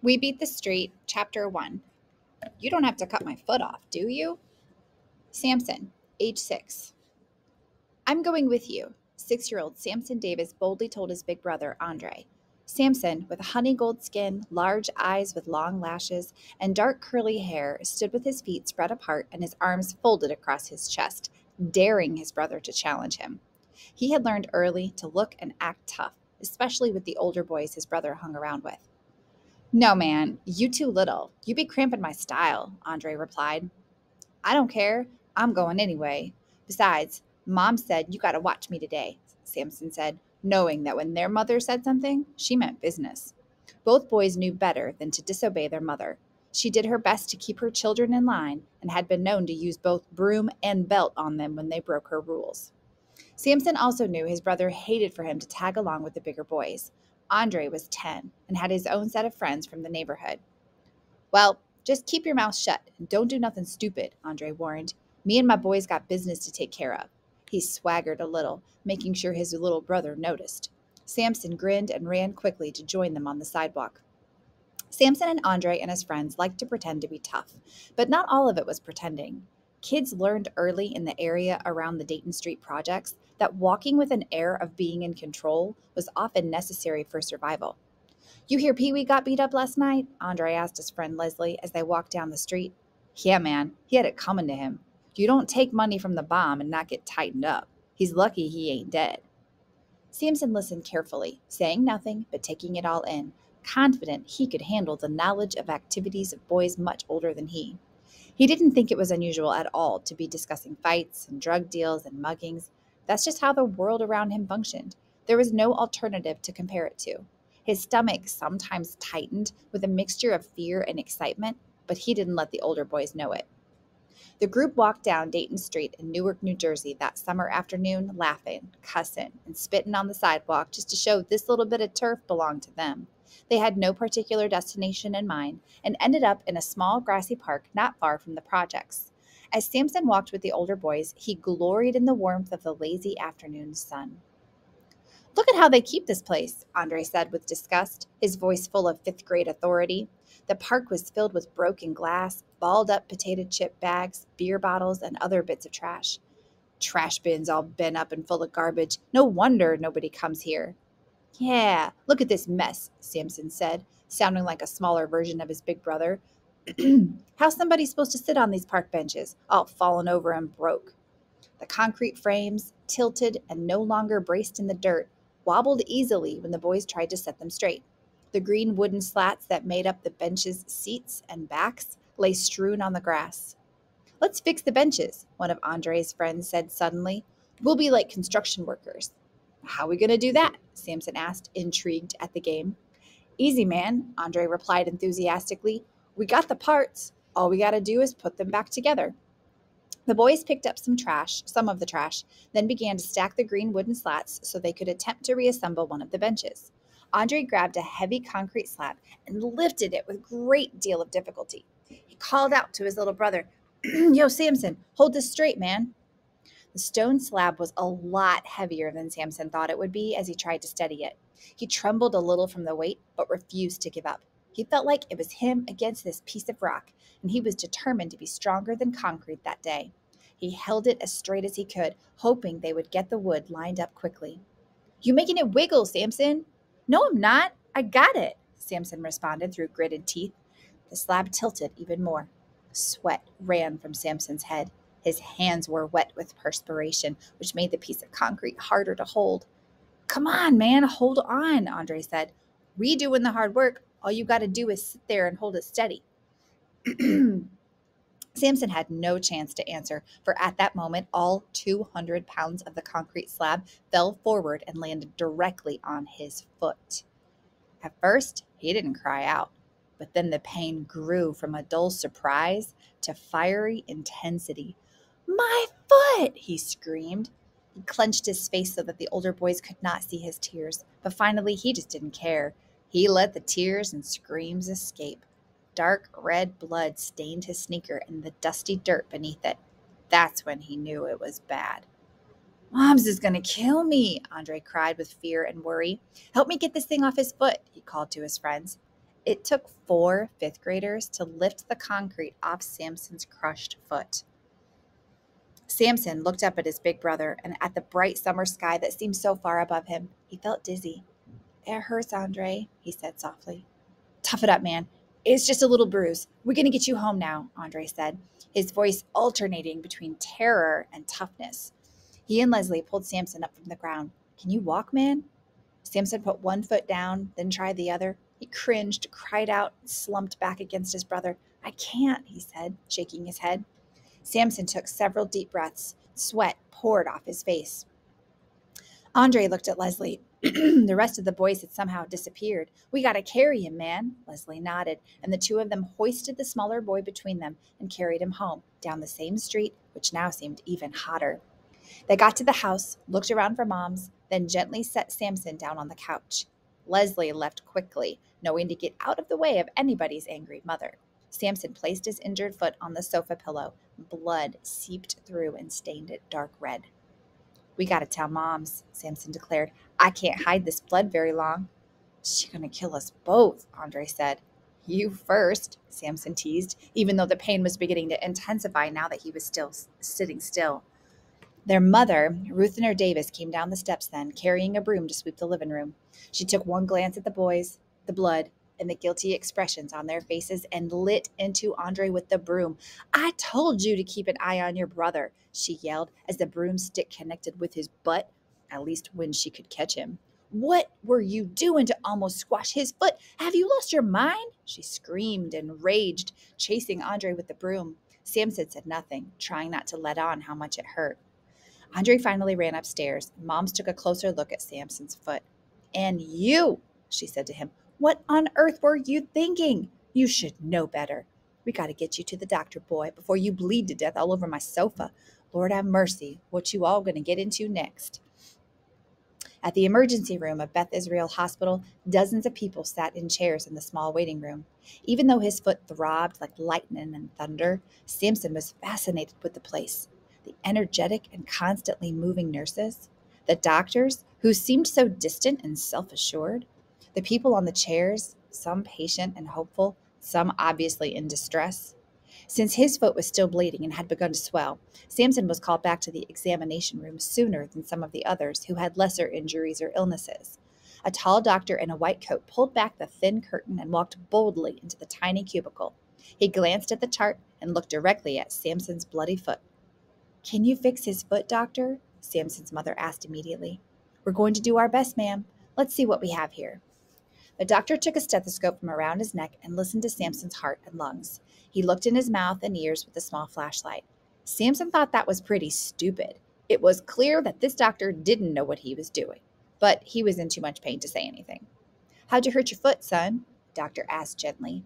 We Beat the Street, Chapter 1. You don't have to cut my foot off, do you? Samson, age 6. I'm going with you, 6-year-old Samson Davis boldly told his big brother, Andre. Samson, with a honey gold skin, large eyes with long lashes, and dark curly hair, stood with his feet spread apart and his arms folded across his chest, daring his brother to challenge him. He had learned early to look and act tough, especially with the older boys his brother hung around with. No, man, you too little. You be cramping my style, Andre replied. I don't care. I'm going anyway. Besides, Mom said you gotta watch me today, Samson said, knowing that when their mother said something, she meant business. Both boys knew better than to disobey their mother. She did her best to keep her children in line and had been known to use both broom and belt on them when they broke her rules. Samson also knew his brother hated for him to tag along with the bigger boys. Andre was 10 and had his own set of friends from the neighborhood. Well, just keep your mouth shut and don't do nothing stupid, Andre warned. Me and my boys got business to take care of. He swaggered a little, making sure his little brother noticed. Samson grinned and ran quickly to join them on the sidewalk. Samson and Andre and his friends liked to pretend to be tough, but not all of it was pretending. Kids learned early in the area around the Dayton Street projects that walking with an air of being in control was often necessary for survival. You hear Pee Wee got beat up last night? Andre asked his friend Leslie as they walked down the street. Yeah, man, he had it coming to him. You don't take money from the bomb and not get tightened up. He's lucky he ain't dead. Samson listened carefully, saying nothing but taking it all in, confident he could handle the knowledge of activities of boys much older than he. He didn't think it was unusual at all to be discussing fights and drug deals and muggings. That's just how the world around him functioned. There was no alternative to compare it to. His stomach sometimes tightened with a mixture of fear and excitement, but he didn't let the older boys know it. The group walked down Dayton Street in Newark, New Jersey that summer afternoon, laughing, cussing, and spitting on the sidewalk just to show this little bit of turf belonged to them. They had no particular destination in mind and ended up in a small grassy park not far from the projects. As Samson walked with the older boys, he gloried in the warmth of the lazy afternoon sun. Look at how they keep this place, Andre said with disgust, his voice full of fifth-grade authority. The park was filled with broken glass, balled-up potato chip bags, beer bottles, and other bits of trash. Trash bins all bent up and full of garbage. No wonder nobody comes here. Yeah, look at this mess, Samson said, sounding like a smaller version of his big brother. How's somebody supposed to sit on these park benches, all fallen over and broke? The concrete frames, tilted and no longer braced in the dirt, wobbled easily when the boys tried to set them straight. The green wooden slats that made up the benches' seats and backs lay strewn on the grass. Let's fix the benches, one of Andre's friends said suddenly. We'll be like construction workers. How are we going to do that? Samson asked, intrigued at the game. Easy, man, Andre replied enthusiastically. We got the parts. All we got to do is put them back together. The boys picked up some of the trash, then began to stack the green wooden slats so they could attempt to reassemble one of the benches. Andre grabbed a heavy concrete slab and lifted it with a great deal of difficulty. He called out to his little brother, Yo, Samson, hold this straight, man. The stone slab was a lot heavier than Samson thought it would be as he tried to steady it. He trembled a little from the weight, but refused to give up. He felt like it was him against this piece of rock, and he was determined to be stronger than concrete that day. He held it as straight as he could, hoping they would get the wood lined up quickly. You making it wiggle, Samson? No, I'm not. I got it, Samson responded through gritted teeth. The slab tilted even more. Sweat ran from Samson's head. His hands were wet with perspiration, which made the piece of concrete harder to hold. Come on, man, hold on, Andre said. We doing the hard work. All you got to do is sit there and hold it steady. Samson had no chance to answer, for at that moment, all 200 pounds of the concrete slab fell forward and landed directly on his foot. At first, he didn't cry out, but then the pain grew from a dull surprise to fiery intensity. My foot, he screamed. He clenched his face so that the older boys could not see his tears, but finally he just didn't care. He let the tears and screams escape. Dark red blood stained his sneaker and the dusty dirt beneath it. That's when he knew it was bad. Mom's is going to kill me, Andre cried with fear and worry. Help me get this thing off his foot, he called to his friends. It took 4 fifth graders to lift the concrete off Samson's crushed foot. Samson looked up at his big brother and at the bright summer sky that seemed so far above him. He felt dizzy. "It hurts, Andre," he said softly. "Tough it up, man. It's just a little bruise. We're going to get you home now," Andre said, his voice alternating between terror and toughness. He and Leslie pulled Samson up from the ground. "Can you walk, man?" Samson put one foot down, then tried the other. He cringed, cried out, and slumped back against his brother. "I can't," he said, shaking his head. Samson took several deep breaths. Sweat poured off his face. Andre looked at Leslie. The rest of the boys had somehow disappeared. "We got to carry him, man." Leslie nodded, and the two of them hoisted the smaller boy between them and carried him home, down the same street, which now seemed even hotter. They got to the house, looked around for moms, then gently set Samson down on the couch. Leslie left quickly, knowing to get out of the way of anybody's angry mother. Samson placed his injured foot on the sofa pillow. Blood seeped through and stained it dark red. "We got to tell moms," Samson declared. "I can't hide this blood very long." "She's going to kill us both," Andre said. "You first," Samson teased, even though the pain was beginning to intensify now that he was still sitting still. Their mother, Ruthner Davis, came down the steps then, carrying a broom to sweep the living room. She took one glance at the boys, the blood, and the guilty expressions on their faces and lit into Andre with the broom. "I told you to keep an eye on your brother," she yelled as the broomstick connected with his butt, at least when she could catch him. "What were you doing to almost squash his foot? Have you lost your mind?" she screamed and raged, chasing Andre with the broom. Samson said nothing, trying not to let on how much it hurt. Andre finally ran upstairs. Moms took a closer look at Samson's foot. "And you," she said to him, "what on earth were you thinking? You should know better. We got to get you to the doctor, boy, before you bleed to death all over my sofa. Lord have mercy, what you all going to get into next?" At the emergency room of Beth Israel Hospital, dozens of people sat in chairs in the small waiting room. Even though his foot throbbed like lightning and thunder, Samson was fascinated with the place. The energetic and constantly moving nurses, the doctors who seemed so distant and self-assured, the people on the chairs, some patient and hopeful, some obviously in distress. Since his foot was still bleeding and had begun to swell, Samson was called back to the examination room sooner than some of the others who had lesser injuries or illnesses. A tall doctor in a white coat pulled back the thin curtain and walked boldly into the tiny cubicle. He glanced at the chart and looked directly at Samson's bloody foot. "Can you fix his foot, doctor?" Samson's mother asked immediately. "We're going to do our best, ma'am. Let's see what we have here." The doctor took a stethoscope from around his neck and listened to Samson's heart and lungs. He looked in his mouth and ears with a small flashlight. Samson thought that was pretty stupid. It was clear that this doctor didn't know what he was doing, but he was in too much pain to say anything. "How'd you hurt your foot, son?" the doctor asked gently.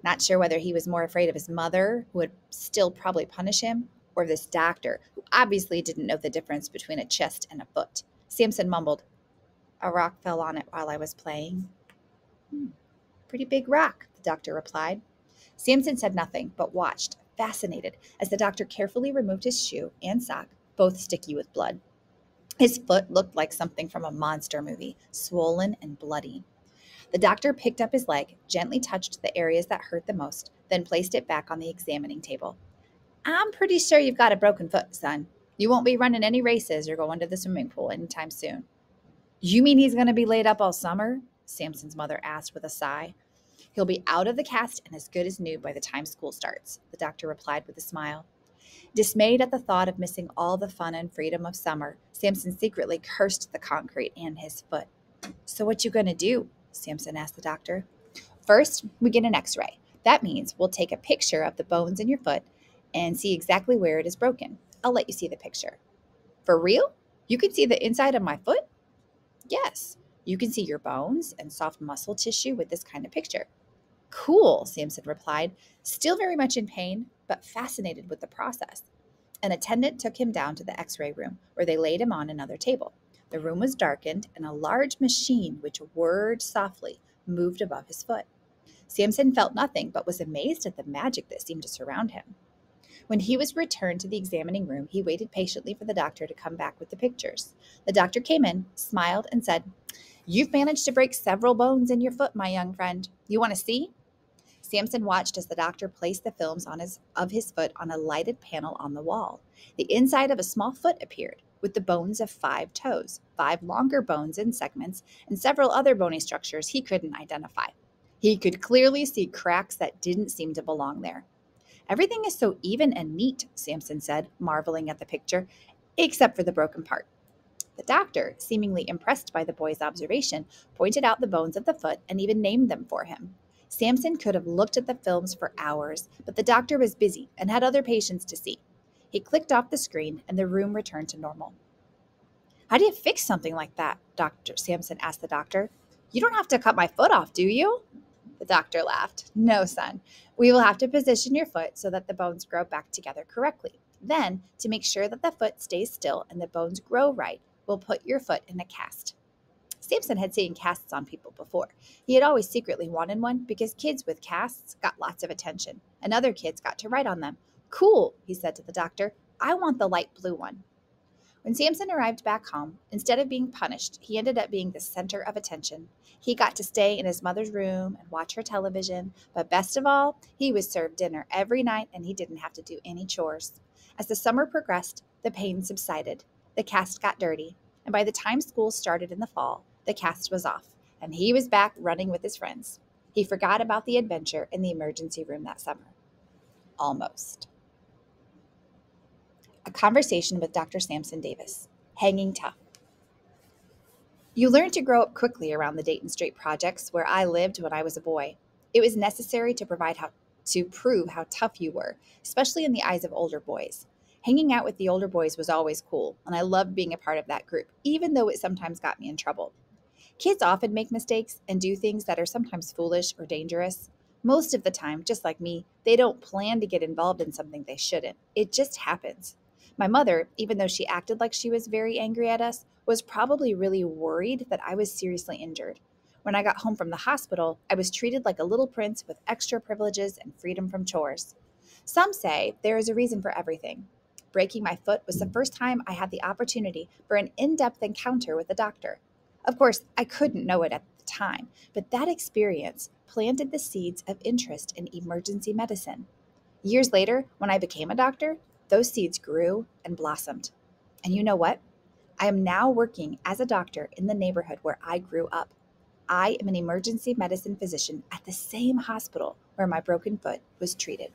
Not sure whether he was more afraid of his mother, who would still probably punish him, or this doctor, who obviously didn't know the difference between a chest and a foot. Samson mumbled, "A rock fell on it while I was playing." "Pretty big rock," the doctor replied. Samson said nothing, but watched, fascinated, as the doctor carefully removed his shoe and sock, both sticky with blood. His foot looked like something from a monster movie, swollen and bloody. The doctor picked up his leg, gently touched the areas that hurt the most, then placed it back on the examining table. "I'm pretty sure you've got a broken foot, son. You won't be running any races or going to the swimming pool anytime soon." "You mean he's going to be laid up all summer?" Samson's mother asked with a sigh. "He'll be out of the cast and as good as new by the time school starts," the doctor replied with a smile. Dismayed at the thought of missing all the fun and freedom of summer, Samson secretly cursed the concrete and his foot. "So what you going to do?" Samson asked the doctor. "First, we get an x-ray. That means we'll take a picture of the bones in your foot and see exactly where it is broken. I'll let you see the picture." "For real? You can see the inside of my foot?" "Yes. You can see your bones and soft muscle tissue with this kind of picture." "Cool," Samson replied, still very much in pain, but fascinated with the process. An attendant took him down to the x-ray room, where they laid him on another table. The room was darkened, and a large machine, which whirred softly, moved above his foot. Samson felt nothing, but was amazed at the magic that seemed to surround him. When he was returned to the examining room, he waited patiently for the doctor to come back with the pictures. The doctor came in, smiled, and said, You've managed to break several bones in your foot, my young friend. You want to see? Samson watched as the doctor placed the films of his foot on a lighted panel on the wall. The inside of a small foot appeared, with the bones of 5 toes, 5 longer bones in segments, and several other bony structures he couldn't identify. He could clearly see cracks that didn't seem to belong there. Everything is so even and neat, Samson said, marveling at the picture, except for the broken part. The doctor, seemingly impressed by the boy's observation, pointed out the bones of the foot and even named them for him. Samson could have looked at the films for hours, but the doctor was busy and had other patients to see. He clicked off the screen and the room returned to normal. How do you fix something like that? Dr. Samson asked the doctor. You don't have to cut my foot off, do you? The doctor laughed. No, son. We will have to position your foot so that the bones grow back together correctly. Then, to make sure that the foot stays still and the bones grow right, we'll put your foot in a cast. Samson had seen casts on people before. He had always secretly wanted one because kids with casts got lots of attention, and other kids got to write on them. Cool, he said to the doctor. I want the light blue one. When Samson arrived back home, instead of being punished, he ended up being the center of attention. He got to stay in his mother's room and watch her television, but best of all, he was served dinner every night and he didn't have to do any chores. As the summer progressed, the pain subsided. The cast got dirty, and by the time school started in the fall, the cast was off, and he was back running with his friends. He forgot about the adventure in the emergency room that summer. Almost. A conversation with Dr. Samson Davis. Hanging tough. You learn to grow up quickly around the Dayton Street projects where I lived when I was a boy. It was necessary to prove how tough you were, especially in the eyes of older boys. Hanging out with the older boys was always cool, and I loved being a part of that group, even though it sometimes got me in trouble. Kids often make mistakes and do things that are sometimes foolish or dangerous. Most of the time, just like me, they don't plan to get involved in something they shouldn't. It just happens. My mother, even though she acted like she was very angry at us, was probably really worried that I was seriously injured. When I got home from the hospital, I was treated like a little prince with extra privileges and freedom from chores. Some say there is a reason for everything. Breaking my foot was the first time I had the opportunity for an in-depth encounter with a doctor. Of course, I couldn't know it at the time, but that experience planted the seeds of interest in emergency medicine. Years later, when I became a doctor, those seeds grew and blossomed. And you know what? I am now working as a doctor in the neighborhood where I grew up. I am an emergency medicine physician at the same hospital where my broken foot was treated.